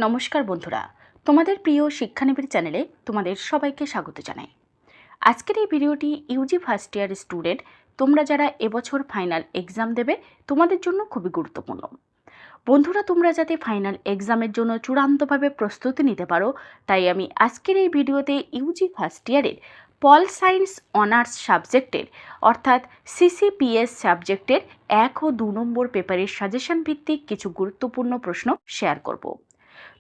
নমস্কার বন্ধুরা, তোমাদের প্রিয় শিক্ষানিবিড় চ্যানেলে তোমাদের সবাইকে স্বাগত জানাই। আজকের এই ভিডিওটি ইউজি ফার্স্ট ইয়ার স্টুডেন্ট তোমরা যারা এবছর ফাইনাল এক্সাম দেবে তোমাদের জন্য খুবই গুরুত্বপূর্ণ। বন্ধুরা, তোমরা যাতে ফাইনাল এক্সামের জন্য চূড়ান্তভাবে প্রস্তুতি নিতে পারো তাই আমি আজকের এই ভিডিওতে ইউজি ফার্স্ট ইয়ারের পল সায়েন্স অনার্স সাবজেক্টের অর্থাৎ সিসিপিএস সাবজেক্টের 1 ও 2 নম্বর পেপারের সাজেশন ভিত্তিক কিছু গুরুত্বপূর্ণ প্রশ্ন শেয়ার করব।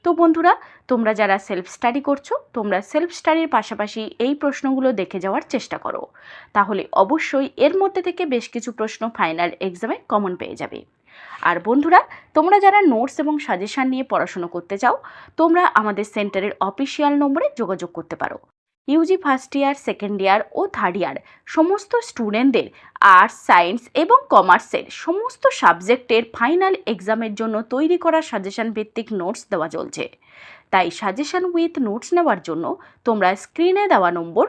তো বন্ধুরা, তোমরা যারা সেলফ স্টাডি করছো তোমরা সেলফ স্টাডির পাশাপাশি এই প্রশ্নগুলো দেখে যাওয়ার চেষ্টা করো, তাহলে অবশ্যই এর মধ্যে থেকে বেশ কিছু প্রশ্ন ফাইনাল এক্সামে কমন পেয়ে যাবে। আর বন্ধুরা, তোমরা যারা নোটস এবং সাজেশন নিয়ে পড়াশোনা করতে চাও তোমরা আমাদের সেন্টারের অফিসিয়াল নম্বরে যোগাযোগ করতে পারো। UG first year, second year ও থার্ড ইয়ার সমস্ত স্টুডেন্টদের আর্টস, সায়েন্স এবং কমার্সের সমস্ত সাবজেক্টের ফাইনাল এক্সামের জন্য তৈরি করা সাজেশন ভিত্তিক নোটস দেওয়া চলছে। তাই সাজেশন উইথ নোটস নেওয়ার জন্য তোমরা স্ক্রিনে দেওয়া নম্বর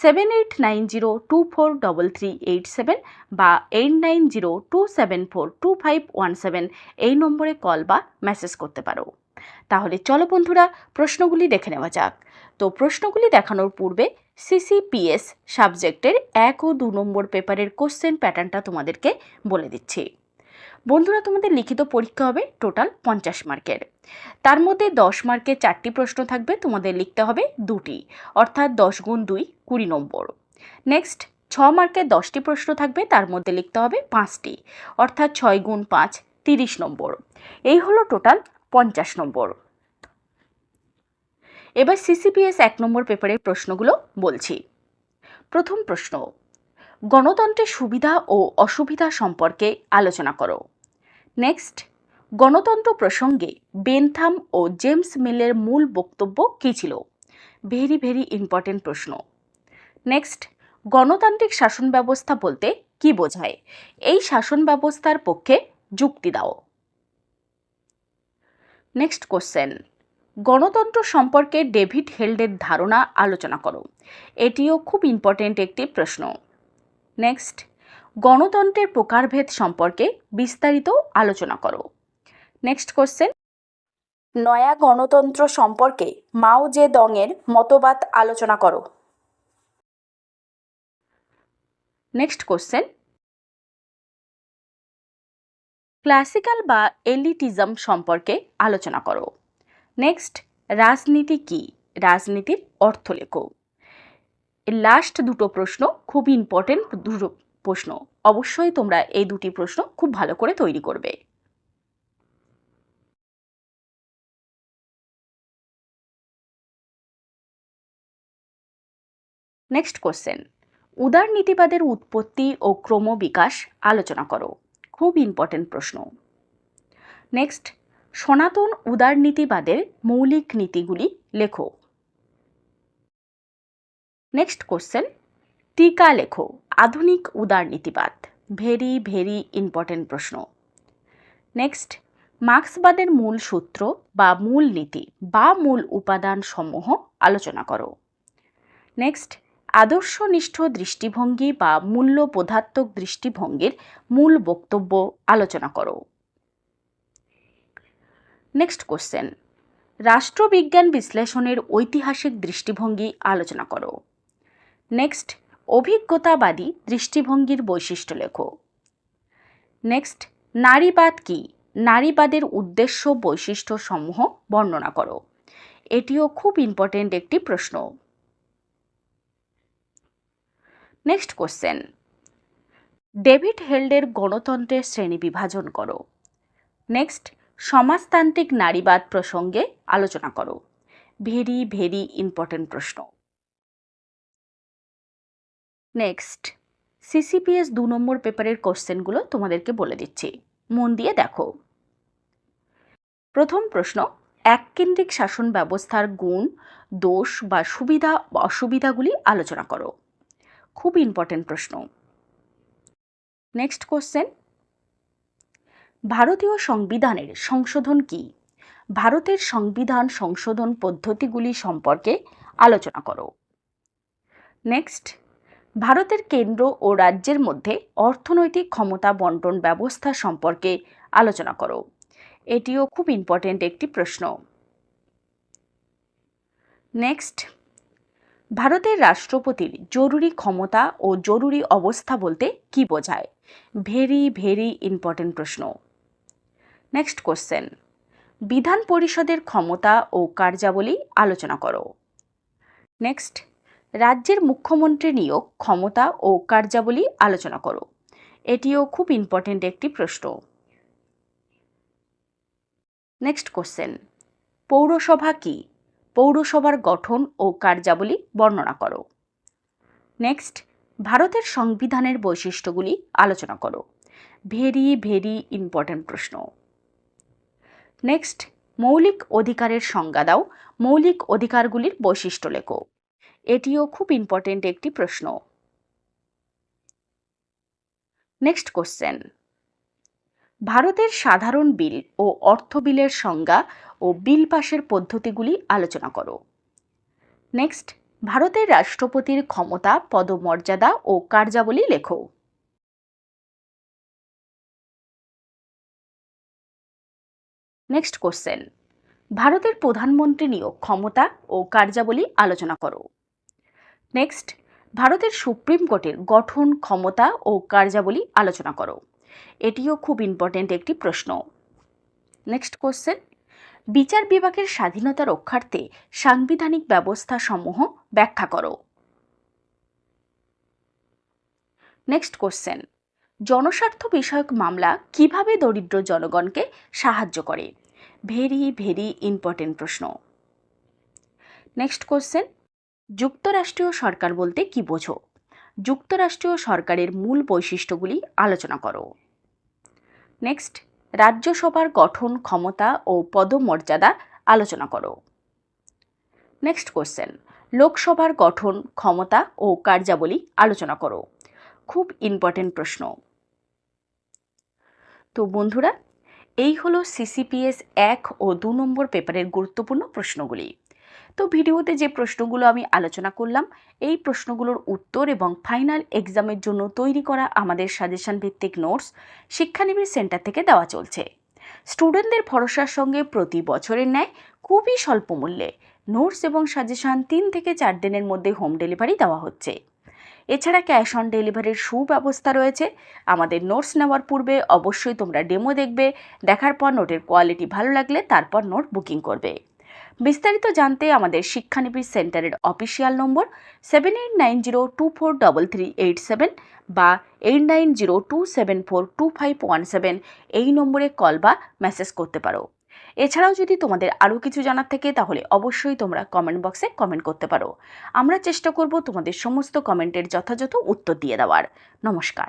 7890243387 বা 8902742517 এই নম্বরে কল বা মেসেজ করতে পারো। তাহলে চলো বন্ধুরা, প্রশ্নগুলি দেখে নেওয়া যাক। তো প্রশ্নগুলি দেখানোর পূর্বে সিসিপিএস সাবজেক্টের 1 ও 2 নম্বর পেপারের কোশ্চেন প্যাটার্নটা তোমাদেরকে বলে দিচ্ছি। বন্ধুরা, তোমাদের লিখিত পরীক্ষা হবে টোটাল 50 মার্কের। তার মধ্যে 10 মার্কের 4টি প্রশ্ন থাকবে, তোমাদের লিখতে হবে 2টি, অর্থাৎ 10 গুণ 2 20 নম্বর। নেক্সট 6 মার্কের 10টি প্রশ্ন থাকবে, তার মধ্যে লিখতে হবে 5টি, অর্থাৎ 6 গুণ 5 30 নম্বর। এই হলো টোটাল 50 নম্বর। এবার সিসিপিএস 1 নম্বর পেপারের প্রশ্নগুলো বলছি। প্রথম প্রশ্ন, গণতন্ত্রের সুবিধা ও অসুবিধা সম্পর্কে আলোচনা করো। নেক্সট, গণতন্ত্র প্রসঙ্গে বেনথাম ও জেমস মিলের মূল বক্তব্য কী ছিল? ভেরি ভেরি ইম্পর্টেন্ট প্রশ্ন। নেক্সট, গণতান্ত্রিক শাসন ব্যবস্থা বলতে কি বোঝায়? এই শাসন ব্যবস্থার পক্ষে যুক্তি দাও। নেক্সট কোশ্চেন, গণতন্ত্র সম্পর্কে ডেভিড হেল্ডের ধারণা আলোচনা করো। এটিও খুব ইম্পর্টেন্ট একটি প্রশ্ন। নেক্সট, গণতন্ত্রের প্রকারভেদ সম্পর্কে বিস্তারিত আলোচনা করো। নেক্সট কোশ্চেন, নয়া গণতন্ত্র সম্পর্কে মাও জেদংয়ের মতবাদ আলোচনা করো। নেক্সট কোশ্চেন, ক্লাসিক্যাল বা এলিটিজম সম্পর্কে আলোচনা করো। নেক্সট, রাজনীতি কি? রাজনীতির অর্থ লেখো। লাস্ট দুটো প্রশ্ন খুব ইম্পর্টেন্ট দুটো প্রশ্ন, অবশ্যই তোমরা এই দুটি প্রশ্ন খুব ভালো করে তৈরি করবে। নেক্সট কোশ্চেন, উদারনীতিবাদের উৎপত্তি ও ক্রমবিকাশ আলোচনা করো। খুব ইম্পর্টেন্ট প্রশ্ন। নেক্সট, সনাতন উদারনীতিবাদের মৌলিক নীতিগুলি লেখো। নেক্সট কোশ্চেন, টিকা লেখো আধুনিক উদারনীতিবাদ। ভেরি ভেরি ইম্পর্টেন্ট প্রশ্ন। নেক্সট, মার্ক্সবাদের মূল সূত্র বা মূল নীতি বা মূল উপাদান সমূহ আলোচনা করো। নেক্সট, আদর্শনিষ্ঠ দৃষ্টিভঙ্গি বা মূল্যবোধাত্মক দৃষ্টিভঙ্গির মূল বক্তব্য আলোচনা করো। নেক্সট কোশ্চেন, রাষ্ট্রবিজ্ঞান বিশ্লেষণের ঐতিহাসিক দৃষ্টিভঙ্গি আলোচনা করো। নেক্সট, অভিজ্ঞতাবাদী দৃষ্টিভঙ্গির বৈশিষ্ট্য লেখো। নেক্সট, নারীবাদ কি? নারীবাদের উদ্দেশ্য বৈশিষ্ট্য সমূহ বর্ণনা করো। এটিও খুব ইম্পর্টেন্ট একটি প্রশ্ন। নেক্সট কোশ্চেন, ডেভিড হেল্ডের গণতন্ত্রের শ্রেণী বিভাজন করো। নেক্সট, সমাজতান্ত্রিক নারীবাদ প্রসঙ্গে আলোচনা করো। ভেরি ভেরি ইম্পর্টেন্ট প্রশ্ন। নেক্সট, সিসিপিএস 2 নম্বর পেপারের কোশ্চেনগুলো তোমাদেরকে বলে দিচ্ছি, মন দিয়ে দেখো। প্রথম প্রশ্ন, এককেন্দ্রিক শাসন ব্যবস্থার গুণ, দোষ বা সুবিধা বা অসুবিধাগুলি আলোচনা করো। খুব ইম্পর্টেন্ট প্রশ্ন। নেক্সট কোশ্চেন, ভারতীয় সংবিধানের সংশোধন কি? ভারতের সংবিধান সংশোধন পদ্ধতিগুলি সম্পর্কে আলোচনা করো। নেক্সট, ভারতের কেন্দ্র ও রাজ্যের মধ্যে অর্থনৈতিক ক্ষমতা বন্টন ব্যবস্থা সম্পর্কে আলোচনা করো। এটিও খুব ইম্পর্টেন্ট একটি প্রশ্ন। নেক্সট, ভারতের রাষ্ট্রপতির জরুরি ক্ষমতা ও জরুরি অবস্থা বলতে কি বোঝায়? ভেরি ভেরি ইম্পর্টেন্ট প্রশ্ন। নেক্সট কোশ্চেন, বিধান পরিষদের ক্ষমতা ও কার্যাবলী আলোচনা করো। নেক্সট, রাজ্যের মুখ্যমন্ত্রী নিয়োগ ক্ষমতা ও কার্যাবলী আলোচনা করো। এটিও খুব ইম্পর্টেন্ট একটি প্রশ্ন। নেক্সট কোশ্চেন, পৌরসভা কি? পৌরসভার গঠন ও কার্যাবলী বর্ণনা করো। নেক্সট, ভারতের সংবিধানের বৈশিষ্ট্যগুলি আলোচনা করো। ভেরি ভেরি ইম্পর্টেন্ট প্রশ্ন। নেক্সট, মৌলিক অধিকারের সংজ্ঞা দাও, মৌলিক অধিকারগুলির বৈশিষ্ট্য লেখো। এটিও খুব ইম্পর্টেন্ট একটি প্রশ্ন। নেক্সট কোশ্চেন, ভারতের সাধারণ বিল ও অর্থ বিলের সংজ্ঞা ও বিল পাশের পদ্ধতিগুলি আলোচনা করো। নেক্সট, ভারতের রাষ্ট্রপতির ক্ষমতা, পদমর্যাদা ও কার্যাবলী লেখো। নেক্সট কোশ্চেন, ভারতের প্রধানমন্ত্রী নিয়োগ ক্ষমতা ও কার্যাবলী আলোচনা করো। নেক্সট, ভারতের সুপ্রিম কোর্টের গঠন, ক্ষমতা ও কার্যাবলী আলোচনা করো। এটিও খুব ইম্পর্টেন্ট একটি প্রশ্ন। নেক্সট কোশ্চেন, বিচার বিভাগের স্বাধীনতা রক্ষার্থে সাংবিধানিক ব্যবস্থা সমূহ ব্যাখ্যা করো। নেক্সট কোশ্চেন, জনস্বার্থ বিষয়ক মামলা কিভাবে দরিদ্র জনগণকে সাহায্য করে? ভেরি ভেরি ইম্পর্টেন্ট প্রশ্ন। নেক্সট কোশ্চেন, যুক্তরাষ্ট্রীয় সরকার বলতে কি বোঝো? যুক্তরাষ্ট্রীয় সরকারের মূল বৈশিষ্ট্যগুলি আলোচনা করো। নেক্সট, রাজ্যসভার গঠন, ক্ষমতা ও পদমর্যাদা আলোচনা করো। নেক্সট কোশ্চেন, লোকসভার গঠন, ক্ষমতা ও কার্যাবলী আলোচনা করো। খুব ইম্পর্টেন্ট প্রশ্ন। তো বন্ধুরা, এই হলো সিসিপিএস 1 ও 2 নম্বর পেপারের গুরুত্বপূর্ণ প্রশ্নগুলি। তো ভিডিওতে যে প্রশ্নগুলো আমি আলোচনা করলাম, এই প্রশ্নগুলোর উত্তর এবং ফাইনাল এক্সামের জন্য তৈরি করা আমাদের সাজেশন ভিত্তিক নোটস শিক্ষানিবিড় সেন্টার থেকে দেওয়া চলছে। স্টুডেন্টদের ভরসার সঙ্গে প্রতি বছরের ন্যায় খুবই স্বল্প মূল্যে নোটস এবং সাজেশন 3 থেকে 4 দিনের মধ্যে হোম ডেলিভারি দেওয়া হচ্ছে। এছাড়া ক্যাশ অন ডেলিভারির সুব্যবস্থা রয়েছে। আমাদের নোটস নেওয়ার পূর্বে অবশ্যই তোমরা ডেমো দেখবে, দেখার পর নোটের কোয়ালিটি ভালো লাগলে তারপর নোট বুকিং করবে। বিস্তারিত জানতে আমাদের শিক্ষানিবিড় সেন্টারের অফিসিয়াল নম্বর 7890243387 বা 8902742517 এই নম্বরে কল বা মেসেজ করতে পারো। এছাড়াও যদি তোমাদের আরও কিছু জানার থাকে তাহলে অবশ্যই তোমরা কমেন্ট বক্সে কমেন্ট করতে পারো। আমরা চেষ্টা করব তোমাদের সমস্ত কমেন্টের যথাযথ উত্তর দিয়ে দেওয়ার। নমস্কার।